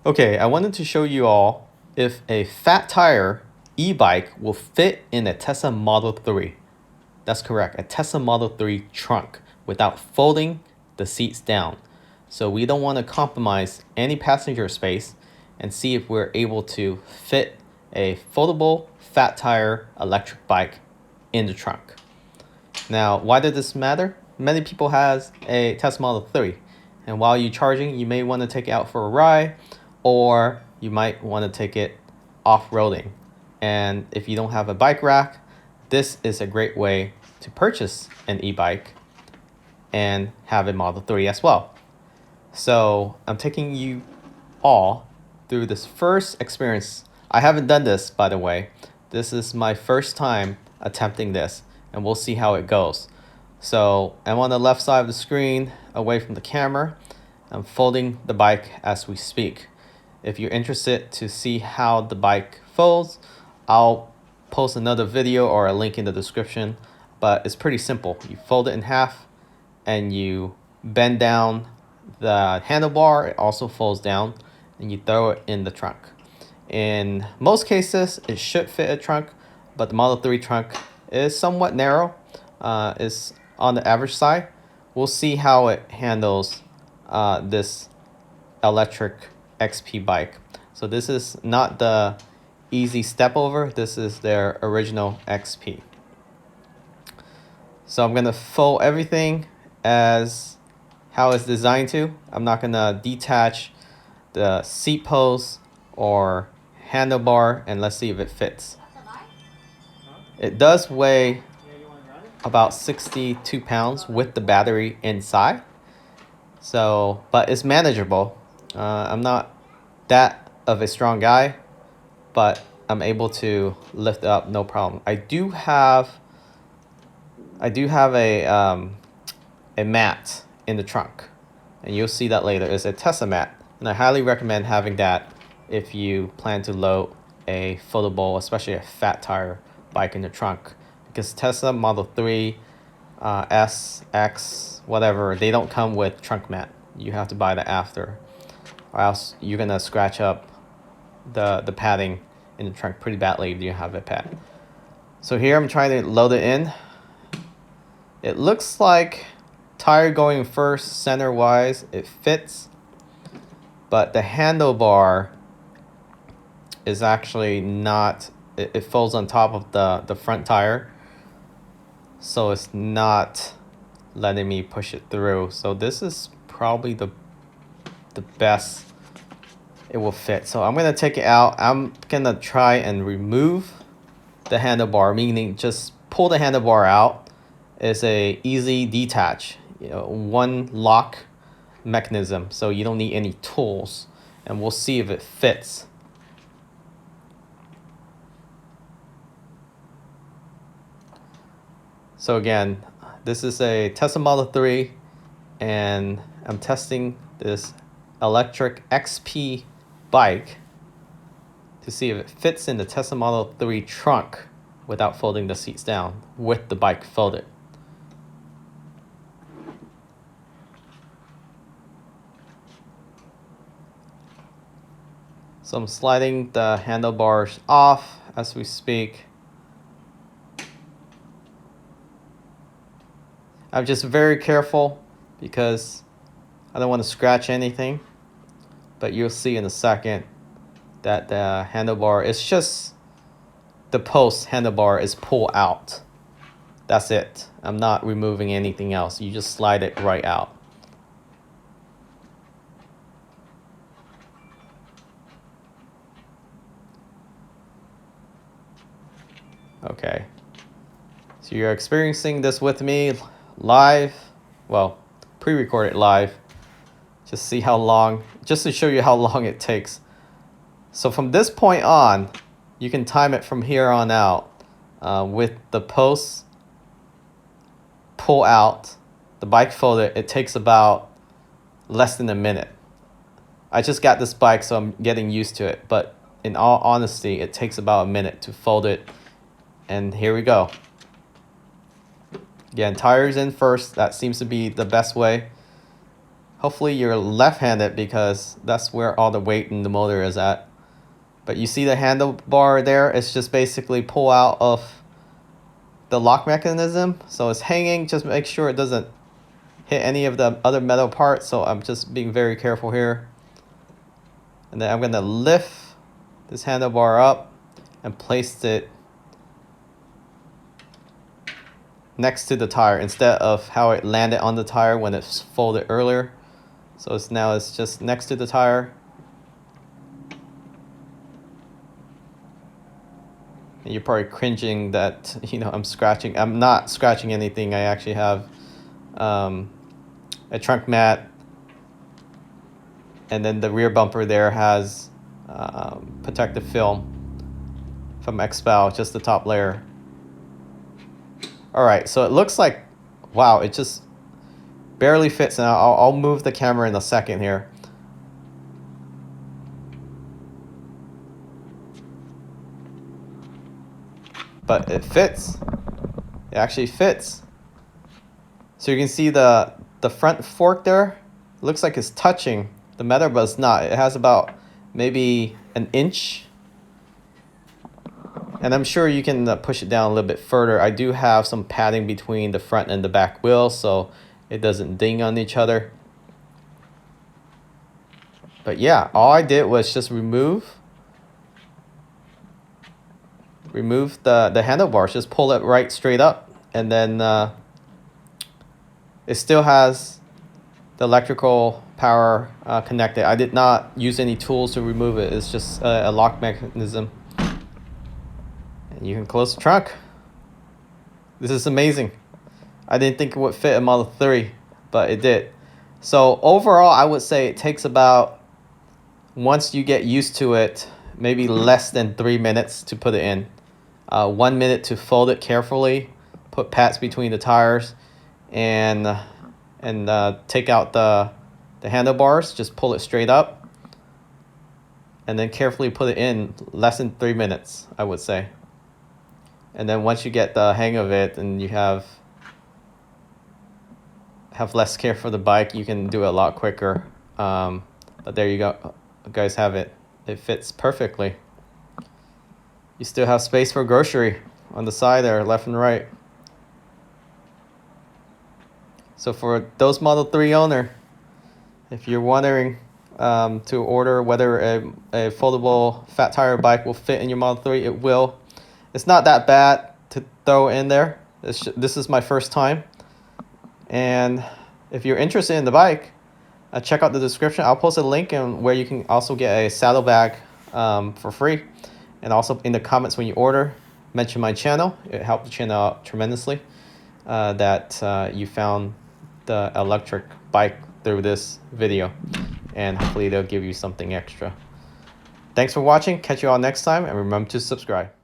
Okay, I wanted to show you all if a fat tire e-bike will fit in a Tesla Model 3. That's correct, a Tesla Model 3 trunk without folding the seats down. So we don't want to compromise any passenger space and see if we're able to fit a foldable fat tire electric bike in the trunk. Now, why does this matter? Many people has a Tesla Model 3, and while you're charging, you may want to take it out for a ride, or you might want to take it off-roading. And if you don't have a bike rack, this is a great way to purchase an e-bike and have a Model 3 as well. So I'm taking you all through this first experience. I haven't done this, by the way. This is my first time attempting this, and we'll see how it goes. So I'm on the left side of the screen, away from the camera. I'm folding the bike as we speak. If you're interested to see how the bike folds, I'll post another video or a link in the description, but it's pretty simple. You fold it in half and you bend down the handlebar. It also folds down and you throw it in the trunk. In most cases, it should fit a trunk, but the Model 3 trunk is somewhat narrow, is on the average side. We'll see how it handles this electric XP bike. So this is not the easy step over. This is their original XP. So I'm gonna fold everything as how it's designed to. I'm not gonna detach the seat post or handlebar, and let's see if it fits. It does weigh about 62 pounds with the battery inside. So, but it's manageable. I'm not that of a strong guy, but I'm able to lift up no problem. I do have a mat in the trunk, and you'll see that later. It's a Tesla mat, and I highly recommend having that if you plan to load a foldable, especially a fat tire bike in the trunk, because Tesla Model 3, S, X, whatever, they don't come with trunk mat. You have to buy that after, or else you're gonna scratch up the padding in the trunk pretty badly if you have a pad. So here I'm trying to load it in. It looks like tire going first center wise, it fits, but the handlebar is actually not, it folds on top of the front tire, so it's not letting me push it through. So this is probably the best it will fit. So I'm gonna take it out. I'm gonna try and remove the handlebar, meaning just pull the handlebar out. It's a easy detach, one lock mechanism, so you don't need any tools, and we'll see if it fits. So again, this is a Tesla Model 3, and I'm testing this lectricxp bike to see if it fits in the Tesla Model 3 trunk without folding the seats down with the bike folded. So I'm sliding the handlebars off as we speak. I'm just very careful because I don't want to scratch anything, but you'll see in a second that the handlebar is just, the post handlebar is pulled out. That's it. I'm not removing anything else. You just slide it right out. Okay. So you're experiencing this with me live, well, pre-recorded live. Just see how long, just to show you how long it takes. So from this point on, you can time it from here on out with the posts pull out, the bike folded. It takes about less than a minute. I just got this bike, so I'm getting used to it. But in all honesty, it takes about a minute to fold it. And here we go. Again, tires in first. That seems to be the best way. Hopefully you're left-handed because that's where all the weight in the motor is at. But you see the handlebar there? It's just basically pull out of the lock mechanism. So it's hanging, just make sure it doesn't hit any of the other metal parts. So I'm just being very careful here. And then I'm gonna lift this handlebar up and place it next to the tire instead of how it landed on the tire when it's folded earlier. So it's just next to the tire. And you're probably cringing that, you know, I'm scratching. I'm not scratching anything. I actually have a trunk mat. And then the rear bumper there has protective film from XPEL, just the top layer. All right, so it looks like, wow, it just barely fits. And I'll move the camera in a second here. But it fits. It actually fits. So you can see the front fork there. It looks like it's touching the metal, but it's not. It has about maybe an inch. And I'm sure you can push it down a little bit further. I do have some padding between the front and the back wheels, so it doesn't ding on each other. But yeah, all I did was just remove the handlebars, just pull it right straight up, and then it still has the electrical power connected. I did not use any tools to remove it. It's just a lock mechanism. And you can close the trunk. This is amazing. I didn't think it would fit a Model 3, but it did. So overall, I would say it takes about, once you get used to it, maybe less than 3 minutes to put it in. 1 minute to fold it carefully, put pads between the tires, and take out the handlebars, just pull it straight up, and then carefully put it in less than 3 minutes, I would say. And then once you get the hang of it and you have less care for the bike, you can do it a lot quicker. But there you go, you guys have it. It fits perfectly. You still have space for grocery on the side there, left and right. So for those Model 3 owner, if you're wondering to order whether a foldable fat tire bike will fit in your Model 3, it will. It's not that bad to throw in there. This is my first time. And if you're interested in the bike, check out the description. I'll post a link and where you can also get a saddlebag for free. And also in the comments when you order, mention my channel. It helped the channel out tremendously that you found the electric bike through this video. And hopefully they'll give you something extra. Thanks for watching. Catch you all next time. And remember to subscribe.